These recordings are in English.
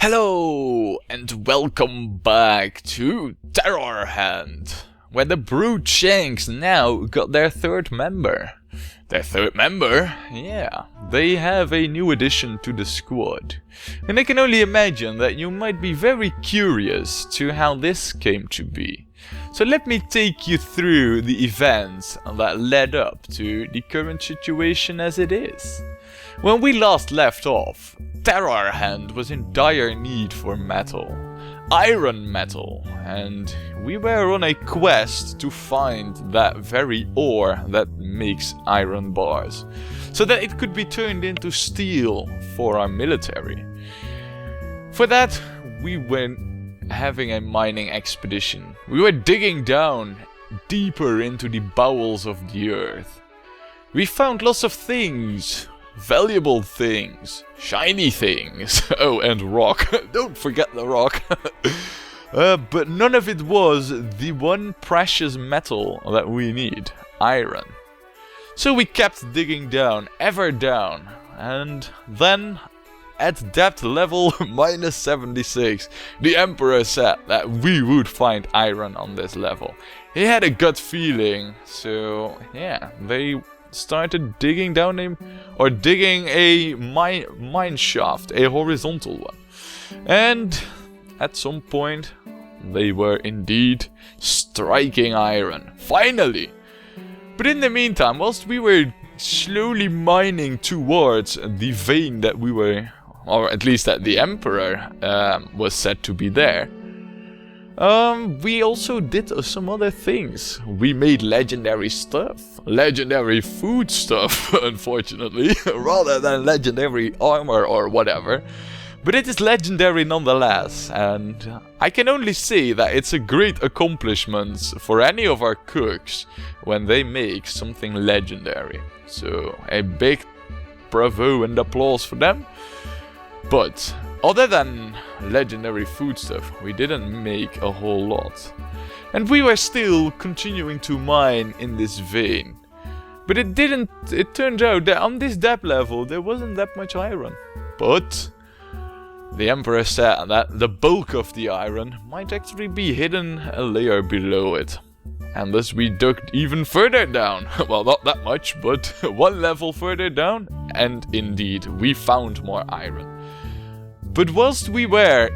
Hello and welcome back to Terrorhand, where the Brewed Shanks now got their third member. Their third member? Yeah, they have a new addition to the squad. And I can only imagine that you might be very curious to how this came to be. So let me take you through the events that led up to the current situation as it is. When we last left off, Terrorhand was in dire need for metal, iron metal, and we were on a quest to find that very ore that makes iron bars, so that it could be turned into steel for our military. For that, we went having a mining expedition. We were digging down deeper into the bowels of the earth. We found lots of things. Valuable things, shiny things, oh, and rock, don't forget the rock. But none of it was the one precious metal that we need, iron. So we kept digging down, ever down, and then at depth level minus 76, the Emperor said that we would find iron on this level. He had a gut feeling, so yeah, they started digging down digging a mine shaft, a horizontal one. And at some point they were indeed striking iron, finally. But in the meantime, whilst we were slowly mining towards the vein that we were, or at least that the Emperor was said to be there, we also did some other things. We made legendary stuff. Legendary food stuff, unfortunately, rather than legendary armor or whatever. But it is legendary nonetheless, and I can only say that it's a great accomplishment for any of our cooks when they make something legendary. So, a big bravo and applause for them. But other than legendary food stuff, we didn't make a whole lot. And we were still continuing to mine in this vein. But it turned out that on this depth level there wasn't that much iron. But the Emperor said that the bulk of the iron might actually be hidden a layer below it. And thus we dug even further down. Well, not that much, but one level further down. And indeed, we found more iron. But whilst we were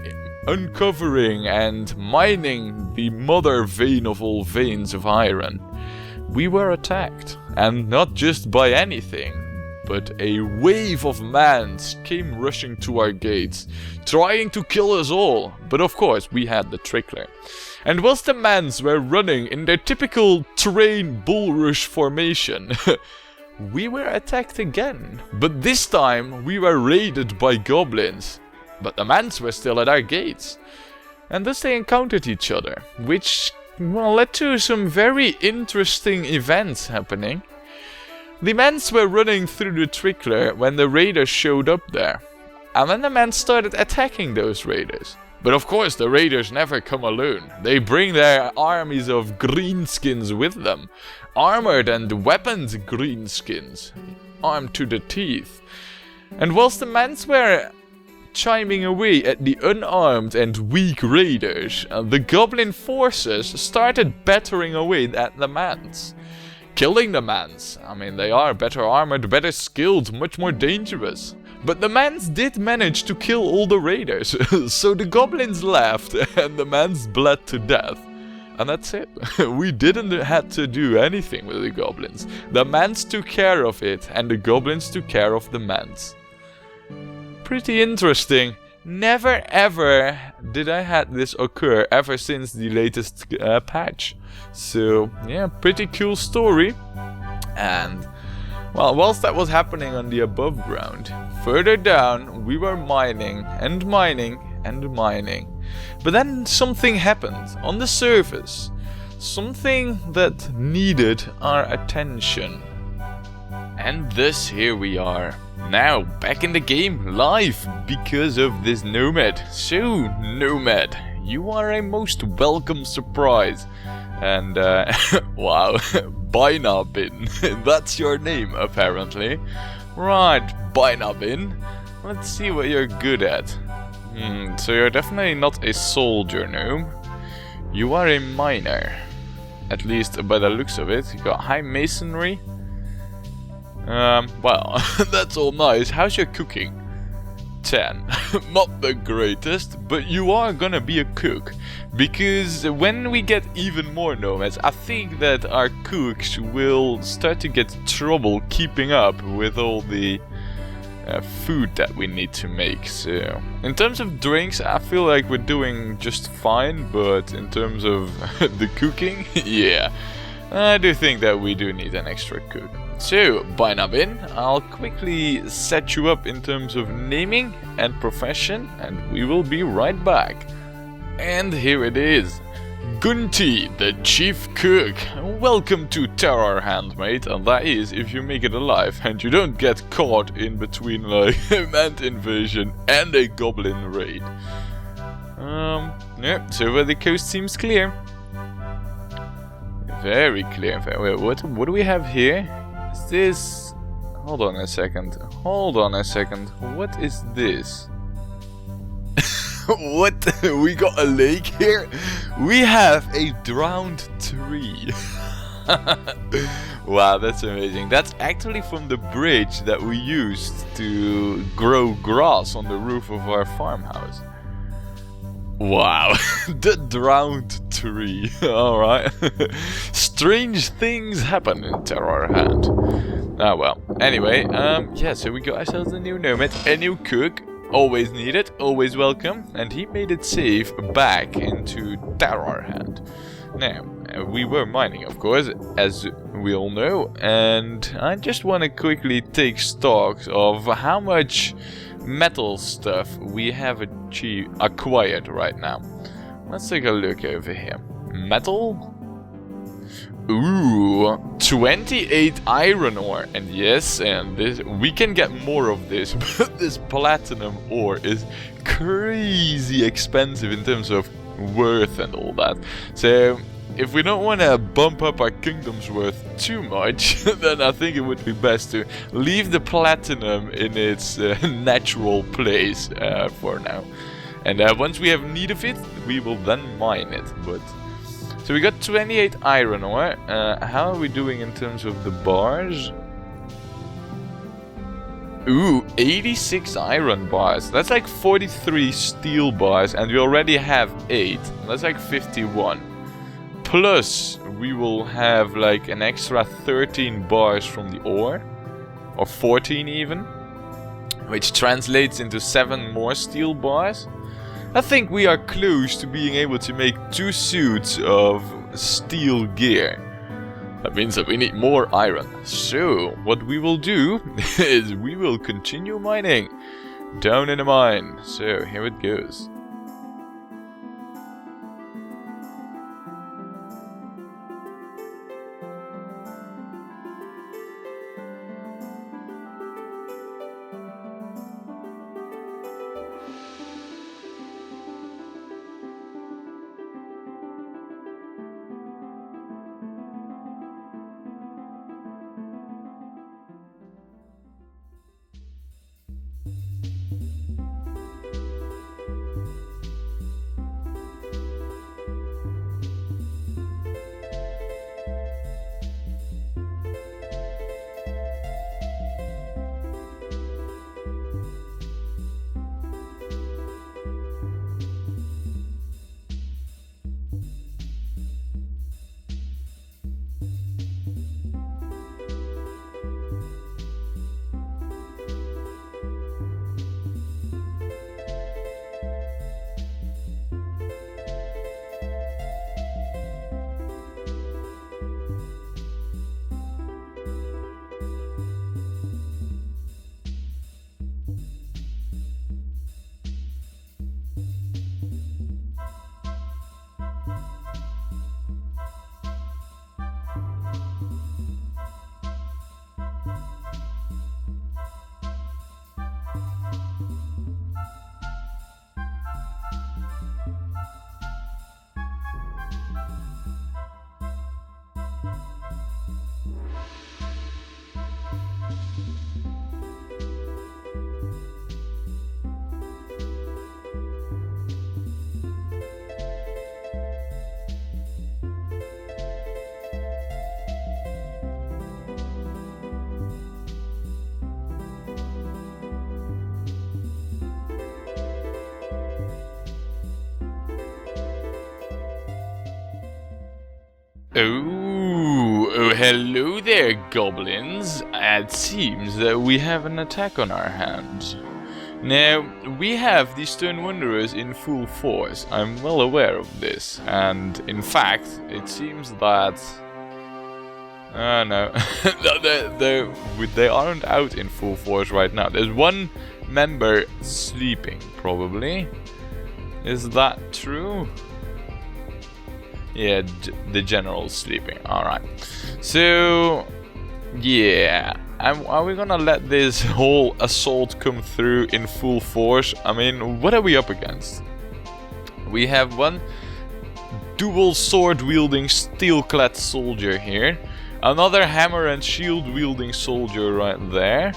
uncovering and mining the mother vein of all veins of iron, we were attacked. And not just by anything, but a wave of mans came rushing to our gates, trying to kill us all. But of course, we had the trickler. And whilst the mans were running in their typical terrain bull rush formation, we were attacked again. But this time, we were raided by goblins. But the mans were still at our gates. And thus they encountered each other, which, well, led to some very interesting events happening. The mans were running through the trickler when the raiders showed up there. And then the mans started attacking those raiders. But of course the raiders never come alone. They bring their armies of greenskins with them. Armored and weaponed greenskins. Armed to the teeth. And whilst the mans were chiming away at the unarmed and weak raiders, the goblin forces started battering away at the mans. Killing the mans. I mean, they are better armored, better skilled, much more dangerous. But the mans did manage to kill all the raiders. So the goblins left and the mans bled to death. And that's it. We didn't have to do anything with the goblins. The mans took care of it and the goblins took care of the mans. Pretty interesting. Never ever did I had this occur ever since the latest patch. So yeah, pretty cool story. And well, whilst that was happening on the above ground, further down we were mining and mining and mining. But then something happened on the surface. Something that needed our attention. And thus here we are. Now, back in the game, live, because of this Nomad. So, Nomad, you are a most welcome surprise. And, wow, Binabin, that's your name, apparently. Right, Binabin, let's see what you're good at. So you're definitely not a soldier, Gnome. You are a miner. At least by the looks of it. You got high masonry. Well, that's all nice. How's your cooking? 10. Not the greatest, but you are gonna be a cook. Because when we get even more nomads, I think that our cooks will start to get trouble keeping up with all the food that we need to make. So, in terms of drinks, I feel like we're doing just fine, but in terms of the cooking, yeah, I do think that we do need an extra cook. So, Binabin, I'll quickly set you up in terms of naming and profession, and we will be right back. And here it is. Gunti, the chief cook. Welcome to Terrorhand, mate, and that is if you make it alive and you don't get caught in between like a ant invasion and a goblin raid. Yep, so far the coast seems clear. Very clear. Wait, what do we have here? Is this... Hold on a second. What is this? What? We got a lake here? We have a drowned tree. Wow, that's amazing. That's actually from the bridge that we used to grow grass on the roof of our farmhouse. Wow, the drowned tree. Alright. Strange things happen in Terrorhand. Ah well. Anyway, yeah, so we got ourselves a new nomad, a new cook. Always needed, always welcome, and he made it safe back into Terrorhand. Now, we were mining, of course, as we all know, and I just want to quickly take stock of how much metal stuff we have acquired right now. Let's take a look over here. Metal? Ooh, 28 iron ore, and yes, and this we can get more of this, but this platinum ore is crazy expensive in terms of worth and all that. So, if we don't want to bump up our kingdom's worth too much, then I think it would be best to leave the platinum in its natural place for now. And once we have need of it, we will then mine it, but... So we got 28 iron ore. How are we doing in terms of the bars? Ooh, 86 iron bars. That's like 43 steel bars, and we already have 8. That's like 51. Plus, we will have like an extra 13 bars from the ore. Or 14 even. Which translates into 7 more steel bars. I think we are close to being able to make 2 suits of steel gear. That means that we need more iron. So, what we will do is we will continue mining down in the mine. So, here it goes. Oh, hello there, goblins. It seems that we have an attack on our hands. Now, we have the Stone Wanderers in full force. I'm well aware of this. And, in fact, it seems that... no. They aren't out in full force right now. There's one member sleeping, probably. Is that true? Yeah, the general's sleeping. Alright. So, yeah. Are we gonna let this whole assault come through in full force? I mean, what are we up against? We have one dual sword-wielding, steel-clad soldier here. Another hammer and shield-wielding soldier right there.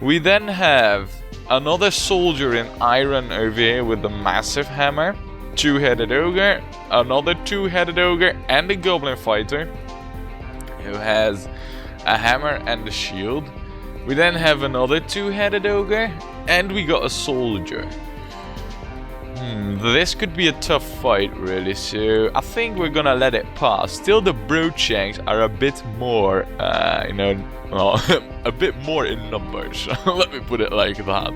We then have another soldier in iron over here with the massive hammer. Two-headed ogre, another two-headed ogre, and a goblin fighter who has a hammer and a shield. We then have another two-headed ogre, and we got a soldier. This could be a tough fight, really, so I think we're gonna let it pass. Still, the Brewed Shanks are a bit more, well, a bit more in numbers. Let me put it like that.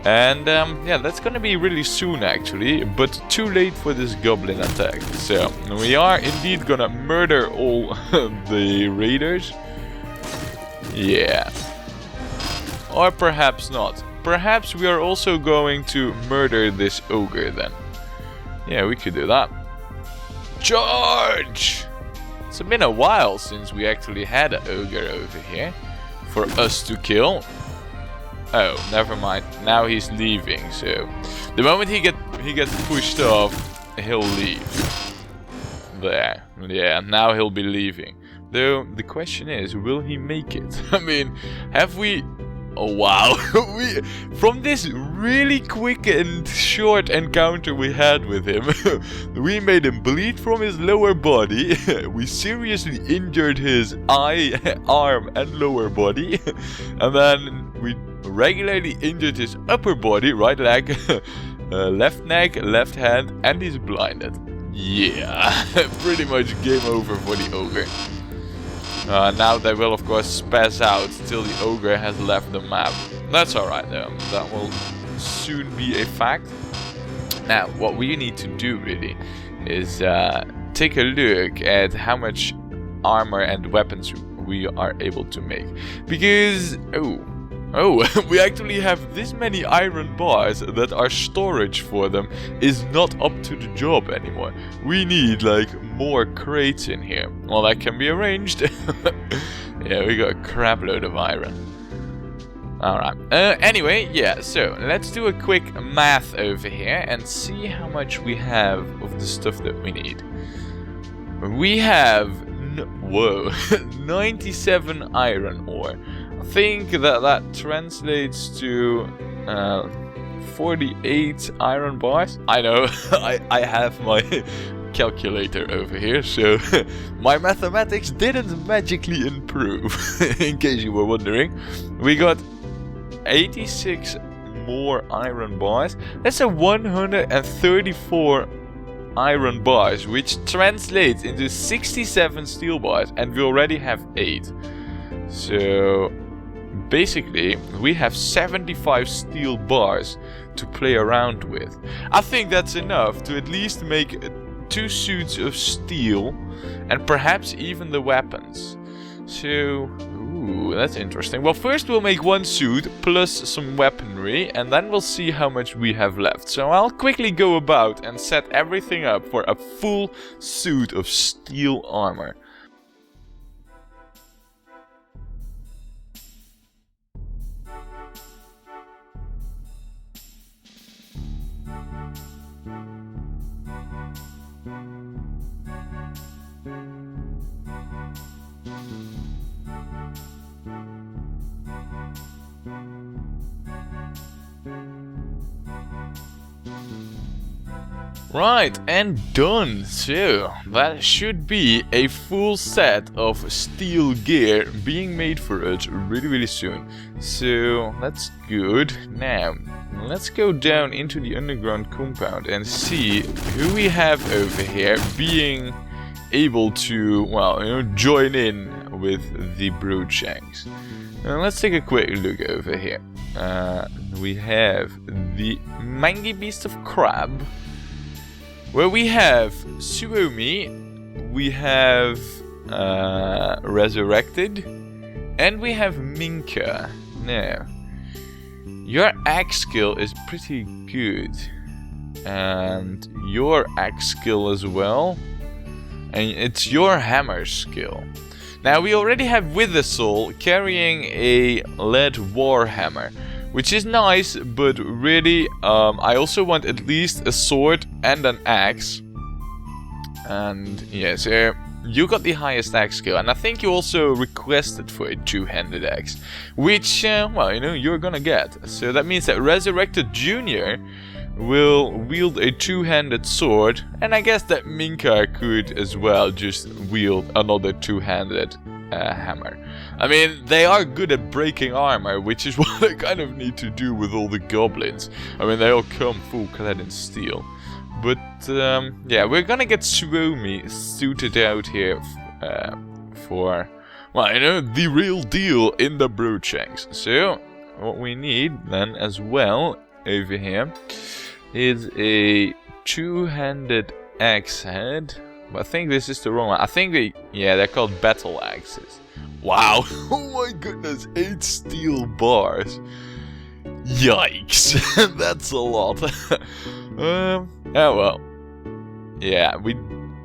And yeah, that's gonna be really soon actually, but too late for this goblin attack. So we are indeed gonna murder all the raiders. Yeah. Or perhaps not. Perhaps we are also going to murder this ogre then. Yeah, we could do that. Charge! It's been a while since we actually had an ogre over here for us to kill. Oh, never mind. Now he's leaving, so the moment he gets pushed off, he'll leave. There. Yeah, now he'll be leaving. Though the question is, will he make it? I mean, have we... Oh wow, from this really quick and short encounter we had with him, we made him bleed from his lower body, we seriously injured his eye, arm and lower body, and then we regularly injured his upper body, right leg, left neck, left hand, and he's blinded. Yeah, pretty much game over for the ogre. Now they will of course spaz out till the ogre has left the map. That's alright though, that will soon be a fact. Now what we need to do really is take a look at how much armor and weapons we are able to make. Because, we actually have this many iron bars that our storage for them is not up to the job anymore. We need like more crates in here. Well, that can be arranged. Yeah, we got a crap load of iron. Alright, anyway, yeah, so let's do a quick math over here and see how much we have of the stuff that we need. We have, 97 iron ore. I think that translates to 48 iron bars. I know, I have my calculator over here, so my mathematics didn't magically improve, in case you were wondering. We got 86 more iron bars. That's a 134 iron bars, which translates into 67 steel bars, and we already have 8. So basically we have 75 steel bars to play around with. I think that's enough to at least make 2 suits of steel and perhaps even the weapons. So, ooh, that's interesting. Well, first we'll make 1 suit plus some weaponry, and then we'll see how much we have left. So I'll quickly go about and set everything up for a full suit of steel armor. Right, and done. So that should be a full set of steel gear being made for us really soon. So that's good. Now let's go down into the underground compound and see who we have over here being able to, well, you know, join in with the Brewed Shanks. Let's take a quick look over here. We have the Mangy Beast of Crab, where we have Suomi, we have Resurrected, and we have Minka. Now, your axe skill is pretty good, and your axe skill as well, and it's your hammer skill. Now, we already have Wither Soul carrying a lead warhammer, which is nice, but really, I also want at least a sword and an axe. And yeah, so you got the highest axe skill, and I think you also requested for a two-handed axe, which, well, you know, you're gonna get. So that means that Resurrected Junior will wield a two-handed sword, and I guess that Minka could as well just wield another two-handed hammer. I mean, they are good at breaking armor, which is what I kind of need to do with all the goblins. I mean, they all come full clad in steel. But, yeah, we're gonna get Suomi suited out here for, well, you know, the real deal in the Brewed Shanks. So, what we need then as well over here is a two-handed axe head. But I think this is the wrong one. I think they're called battle axes. Wow, oh my goodness, 8 steel bars. Yikes, that's a lot. Oh well. Yeah,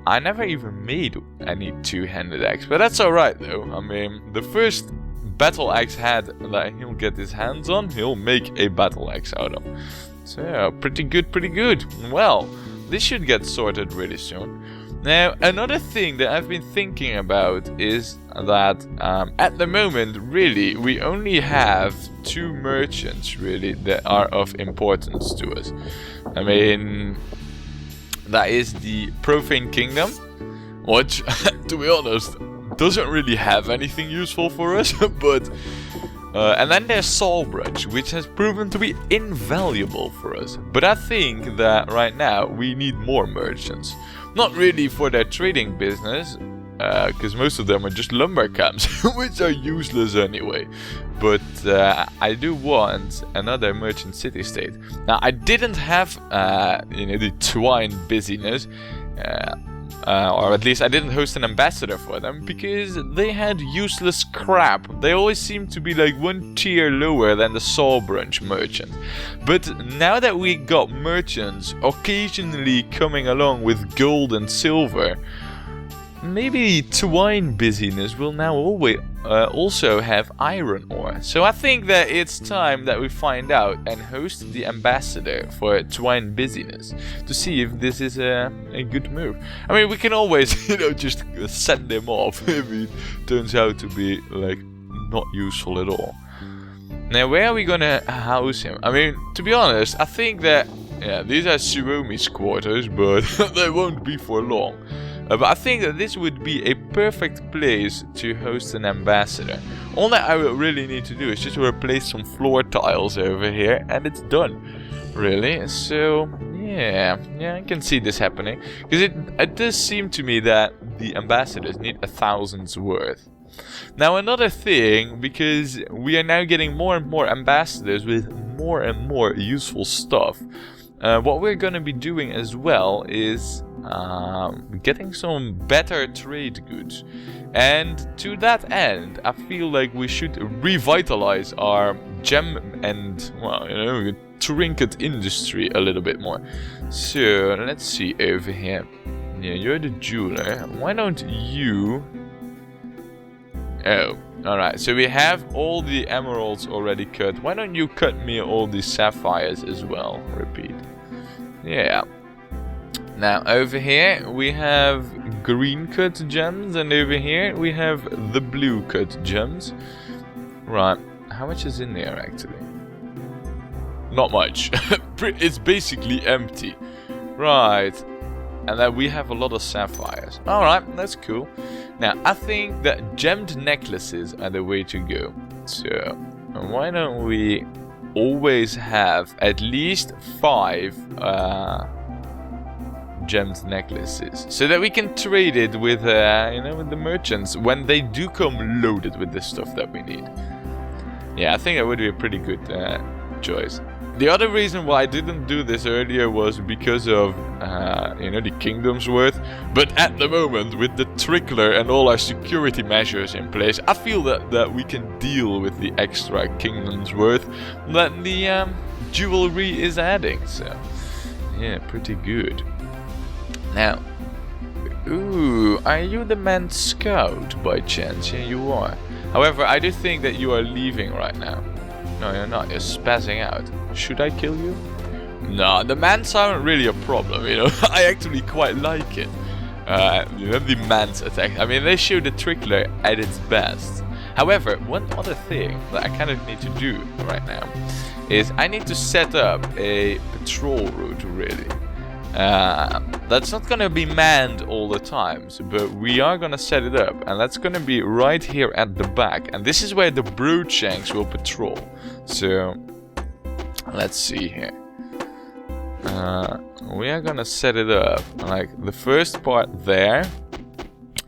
I never even made any two-handed axe, but that's alright though. I mean, the first battle axe head that he'll get his hands on, he'll make a battle axe out of. So, pretty good, pretty good. Well, this should get sorted really soon. Now, another thing that I've been thinking about is that at the moment, really, we only have 2 merchants, really, that are of importance to us. I mean, that is the Profane Kingdom, which, to be honest, doesn't really have anything useful for us, but... and then there's Sawbridge, which has proven to be invaluable for us. But I think that right now we need more merchants. Not really for their trading business, because most of them are just lumber camps, which are useless anyway. But I do want another merchant city-state. Now, I didn't have, you know, the Twine busyness. Or at least I didn't host an ambassador for them, because they had useless crap. They always seem to be like 1 tier lower than the Sawbridge merchant. But now that we got merchants occasionally coming along with gold and silver, maybe Twine busyness will now also have iron ore. So I think that it's time that we find out and host the ambassador for Twine busyness to see if this is a good move. I mean, we can always, you know, just send him off if he turns out to be, like, not useful at all. Now, where are we gonna house him? I mean, to be honest, I think that, yeah, these are Suomi's quarters, but they won't be for long. But I think that this would be a perfect place to host an ambassador. All that I really need to do is just replace some floor tiles over here, and it's done, really. So, yeah, I can see this happening. Because it does seem to me that the ambassadors need 1,000's worth. Now, another thing, because we are now getting more and more ambassadors with more and more useful stuff, what we're going to be doing as well is getting some better trade goods. And to that end, I feel like we should revitalize our gem and, well, you know, trinket industry a little bit more. So, let's see over here. Yeah, you're the jeweler. Why don't you... Oh, alright. So we have all the emeralds already cut. Why don't you cut me all the sapphires as well? Repeat. Yeah. Now, over here we have green cut gems, and over here we have the blue cut gems. Right. How much is in there, actually? Not much. It's basically empty. Right. And then we have a lot of sapphires. Alright, that's cool. Now, I think that gemmed necklaces are the way to go. So, why don't we always have at least 5 gemmed necklaces, so that we can trade it with, you know, with the merchants when they do come loaded with the stuff that we need. Yeah, I think that would be a pretty good choice. The other reason why I didn't do this earlier was because of, you know, the kingdom's worth. But at the moment, with the trickler and all our security measures in place, I feel that we can deal with the extra kingdom's worth that the jewelry is adding. So, yeah, pretty good. Now, ooh, are you the man scout by chance? Yeah, you are. However, I do think that you are leaving right now. No, you're not. You're spazzing out. Should I kill you? No, the mans aren't really a problem, you know. I actually quite like it. You know, the mans attack. I mean, they show the trickler at its best. However, one other thing that I kind of need to do right now is I need to set up a patrol route, really. That's not gonna be manned all the time, but we are gonna set it up, and that's gonna be right here at the back, and this is where the Brewed Shanks will patrol. So let's see here. We are gonna set it up like the first part there.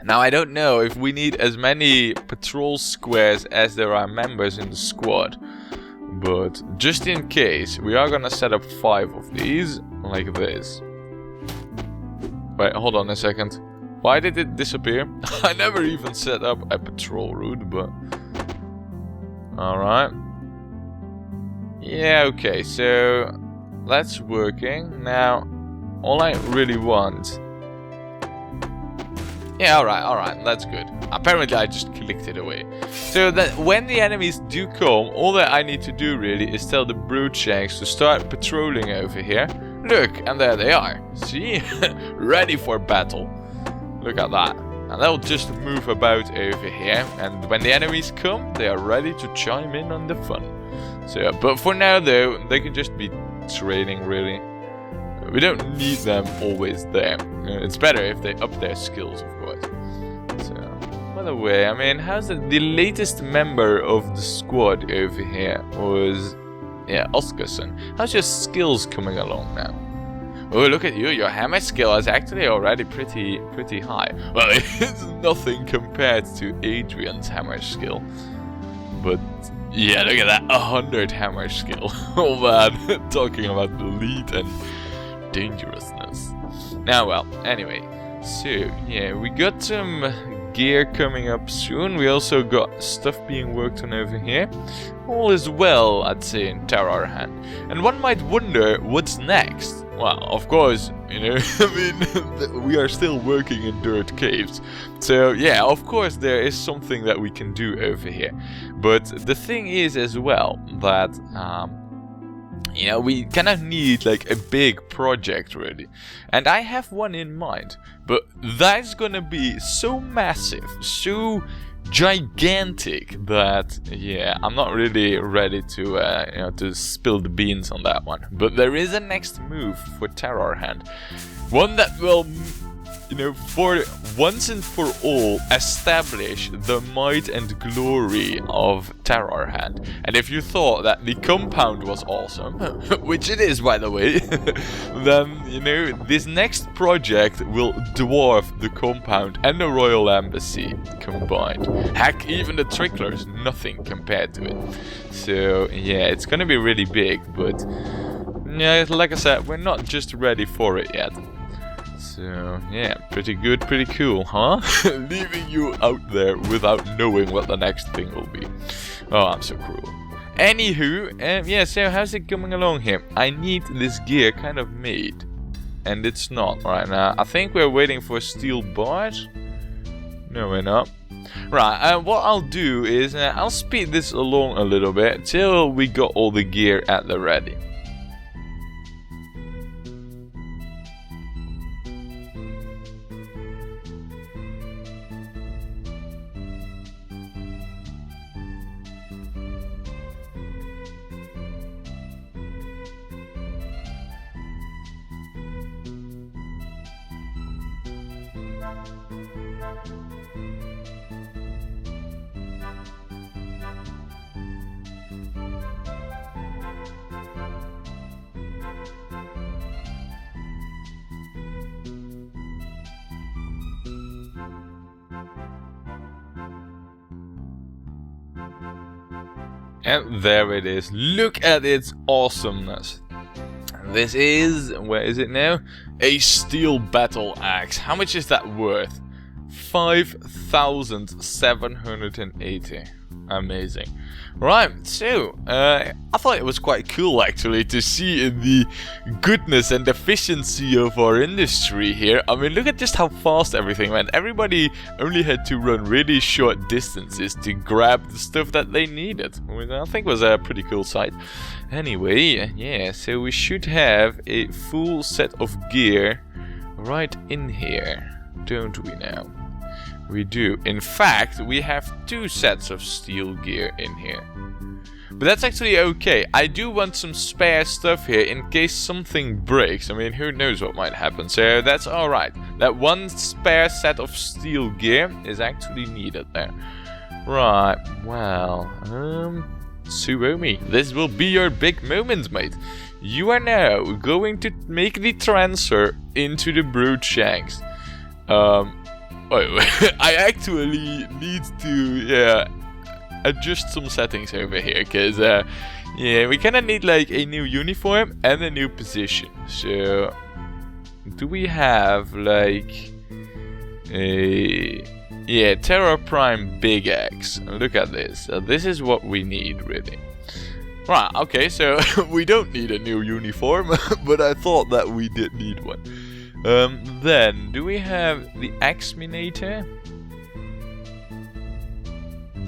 Now I don't know if we need as many patrol squares as there are members in the squad, but just in case, we are gonna set up 5 of these like this. Wait, hold on a second. Why did it disappear? I never even set up a patrol route, but... Alright. Yeah, okay, so... That's working. Now, all I really want... Yeah, alright, that's good. Apparently I just clicked it away. So that when the enemies do come, all that I need to do really is tell the Brewed Shanks to start patrolling over here. Look, and there they are. See? Ready for battle. Look at that. And they'll just move about over here. And when the enemies come, they are ready to chime in on the fun. So, but for now though, they can just be training really. We don't need them always there. It's better if they up their skills, of course. So, by the way, I mean, how's the latest member of the squad over here was... Yeah, Oscarson. How's your skills coming along now? Oh, look at you. Your hammer skill is actually already pretty high. Well, it's nothing compared to Adrian's hammer skill. But, yeah, look at that. 100 hammer skill. Oh, man. Talking about elite and dangerousness. Now, well, anyway. So, yeah, we got some gear coming up soon. We also got stuff being worked on over here. All is well, I'd say, in Terrorhand. And one might wonder, what's next? Well, of course, you know, I mean, we are still working in dirt caves. So, yeah, of course there is something that we can do over here. But the thing is as well that, you know, we kind of need like a big project really. And I have one in mind. But that's gonna be so massive, so gigantic that, yeah, I'm not really ready to, you know, to spill the beans on that one. But there is a next move for Terrorhand. One that will, you know, for once and for all establish the might and glory of Terrorhand. And if you thought that the compound was awesome, which it is by the way, then, you know, this next project will dwarf the compound and the royal embassy combined. Heck, even the trickler is nothing compared to it. So, yeah, it's gonna be really big, but, yeah, like I said, we're not just ready for it yet. So, yeah, pretty good, pretty cool, huh? Leaving you out there without knowing what the next thing will be. Oh, I'm so cruel. Anywho, yeah, so how's it coming along here? I need this gear kind of made. And it's not right now. I think we're waiting for steel bars. No, we're not. Right, what I'll do is I'll speed this along a little bit till we got all the gear at the ready. And there it is. Look at its awesomeness. This is, where is it now? A steel battle axe. How much is that worth? 5,780. Amazing. Right, so, I thought it was quite cool actually to see the goodness and efficiency of our industry here. I mean, look at just how fast everything went. Everybody only had to run really short distances to grab the stuff that they needed, which I think was a pretty cool sight. Anyway, yeah, so we should have a full set of gear right in here, don't we now? We do. In fact, we have 2 sets of steel gear in here. But that's actually okay. I do want some spare stuff here in case something breaks. I mean, who knows what might happen. So that's alright. That 1 spare set of steel gear is actually needed there. Right, well, Suomi, this will be your big moment, mate. You are now going to make the transfer into the Brewed Shanks. I actually need to, adjust some settings over here, because, we kind of need, like, a new uniform and a new position. So, do we have, like, a... Yeah, Terror Prime Big Axe. Look at this. This is what we need, really. Right, okay, so we don't need a new uniform, but I thought that we did need one. Then, do we have the Axminator?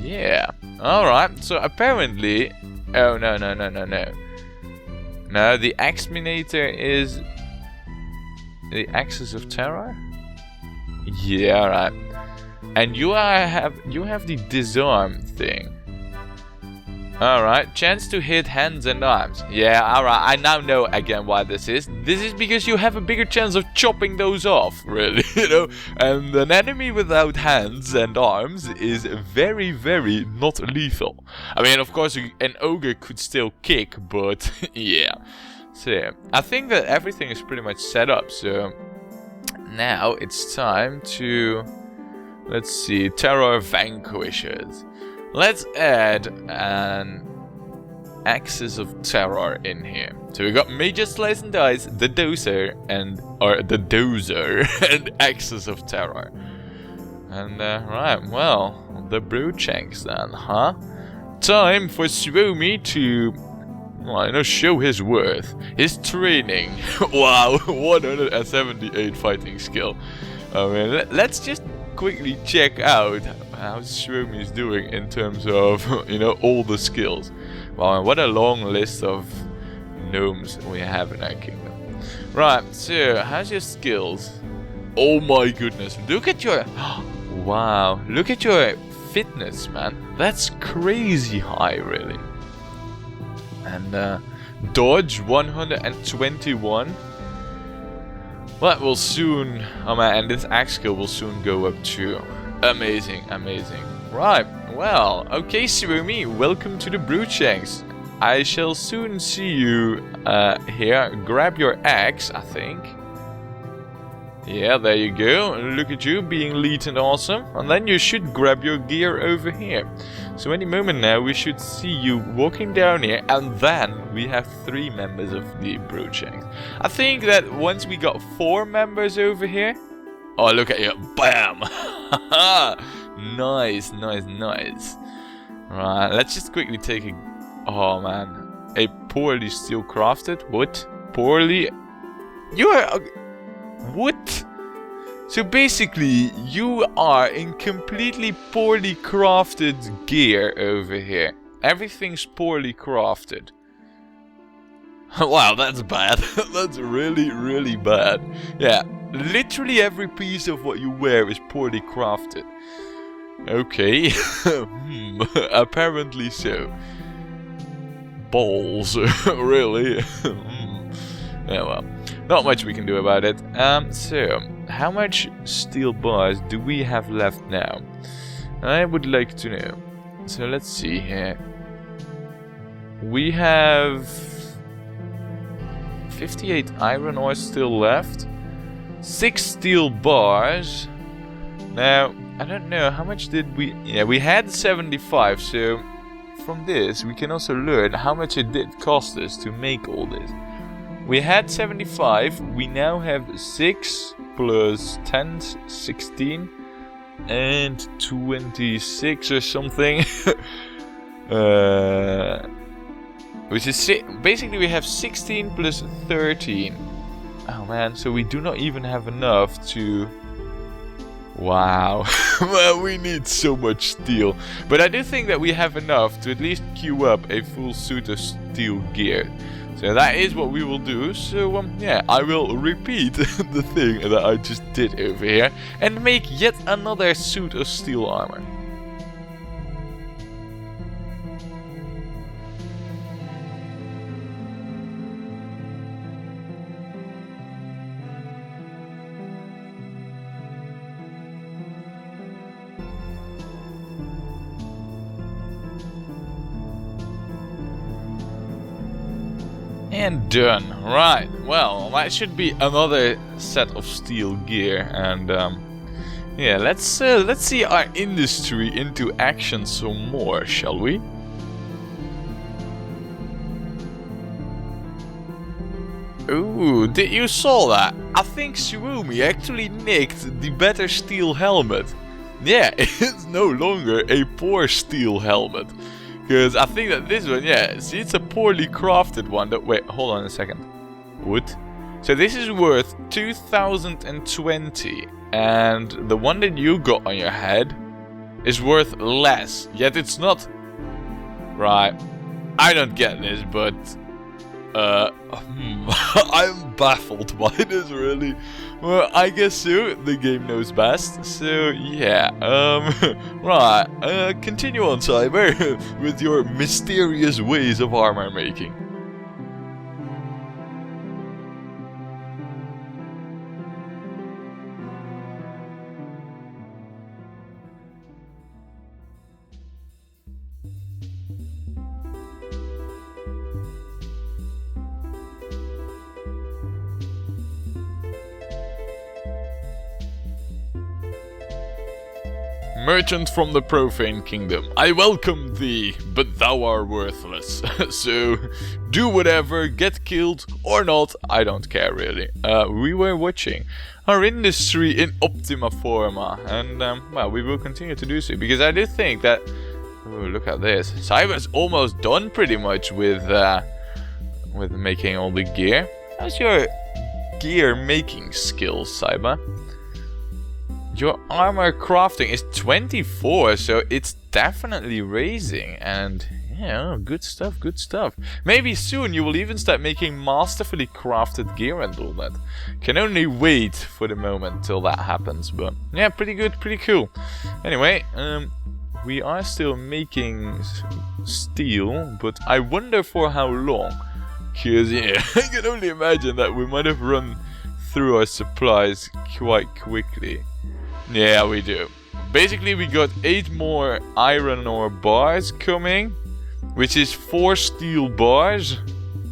Yeah. Alright, so apparently... Oh, no. No, the Axminator is... the Axis of Terror? Yeah, alright. And you have the disarm thing. Alright, chance to hit hands and arms. Yeah, alright, I now know again why this is. This is because you have a bigger chance of chopping those off, really, you know. And an enemy without hands and arms is very, very not lethal. I mean, of course, an ogre could still kick, but yeah. So, I think that everything is pretty much set up, so now it's time to... Let's see, Terror Vanquishers. Let's add an Axis of Terror in here. So we got Major Slice and Dice, the Dozer, and Axis of Terror. And right, well, the Brewed Shanks then, huh? Time for Suomi to, well, show his worth, his training. Wow, 178 fighting skill. I mean, let's just quickly check out how Suomi is doing in terms of, all the skills. Wow, and what a long list of gnomes we have in our kingdom. Right, so, how's your skills? Oh my goodness, look at your... Wow, look at your fitness, man. That's crazy high, really. And, dodge 121. That will soon, oh man, and this axe skill will soon go up too. Amazing, amazing. Right, well, okay, Suomi, welcome to the Brewed Shanks. I shall soon see you here. Grab your axe, I think. Yeah, there you go. Look at you being lead and awesome. And then you should grab your gear over here. So any moment now we should see you walking down here, and then we have 3 members of the Brewed Shanks. I think that once we got 4 members over here... Oh, look at you. Bam! Nice. Right, let's just quickly take a... Oh, man. A poorly steel crafted? What? Poorly... You are... What? So basically, you are in completely poorly crafted gear over here. Everything's poorly crafted. Wow, that's bad. That's really, really bad. Yeah, literally every piece of what you wear is poorly crafted. Okay. Apparently so. Balls. Really? Yeah, well. Not much we can do about it. So, how much steel bars do we have left now? I would like to know. So, let's see here. We have 58 iron ore still left. 6 steel bars. Now, I don't know, how much did we... Yeah, we had 75, so from this, we can also learn how much it did cost us to make all this. We had 75, we now have 6 plus 10, 16, and 26 or something. Which is basically we have 16 plus 13. Oh man, so we do not even have enough to... Wow. Well, we need so much steel. But I do think that we have enough to at least queue up a full suit of steel gear. So that is what we will do. So yeah, I will repeat the thing that I just did over here and make yet another suit of steel armor. And done. Right. Well, that should be another set of steel gear. And yeah, let's see our industry into action some more, shall we? Ooh, did you saw that? I think Suomi actually nicked the better steel helmet. Yeah, it's no longer a poor steel helmet. Because I think that this one, yeah, see, it's a poorly crafted one. Wait, hold on a second. Wood. So this is worth 2020. And the one that you got on your head is worth less. Yet it's not... Right. I don't get this, but... I'm baffled by this, really. Well, I guess so. The game knows best. So, yeah. Right. Continue on, Cyber, with your mysterious ways of armor making. Merchant from the profane kingdom, I welcome thee, but thou art worthless. So, do whatever, get killed or not, I don't care really. We were watching our industry in optima forma, and well, we will continue to do so, because I do think that... Oh, look at this. Cyber's almost done pretty much with making all the gear. How's your gear making skills, Cyber? Your armor crafting is 24, so it's definitely raising, and yeah, good stuff, good stuff. Maybe soon you will even start making masterfully crafted gear and all that. Can only wait for the moment till that happens, but yeah, pretty good, pretty cool. Anyway, we are still making steel, but I wonder for how long. Cause yeah, I can only imagine that we might have run through our supplies quite quickly. Yeah, we do. Basically, we got 8 more iron ore bars coming, which is 4 steel bars,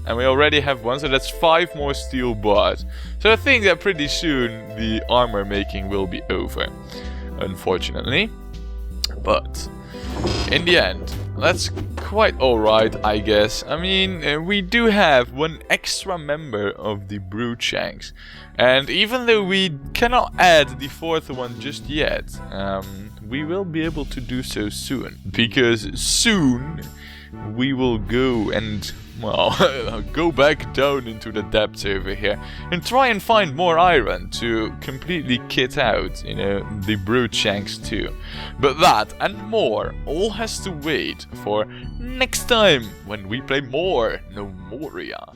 and we already have 1, so that's 5 more steel bars. So I think that pretty soon the armor making will be over, unfortunately. But in the end, that's quite alright, I guess. I mean, we do have 1 extra member of the Brewed Shanks. And even though we cannot add the 4th one just yet, we will be able to do so soon. Because soon we will go and, well, go back down into the depths over here and try and find more iron to completely kit out, you know, the Brewed Shanks too. But that and more all has to wait for next time when we play more Gnomoria.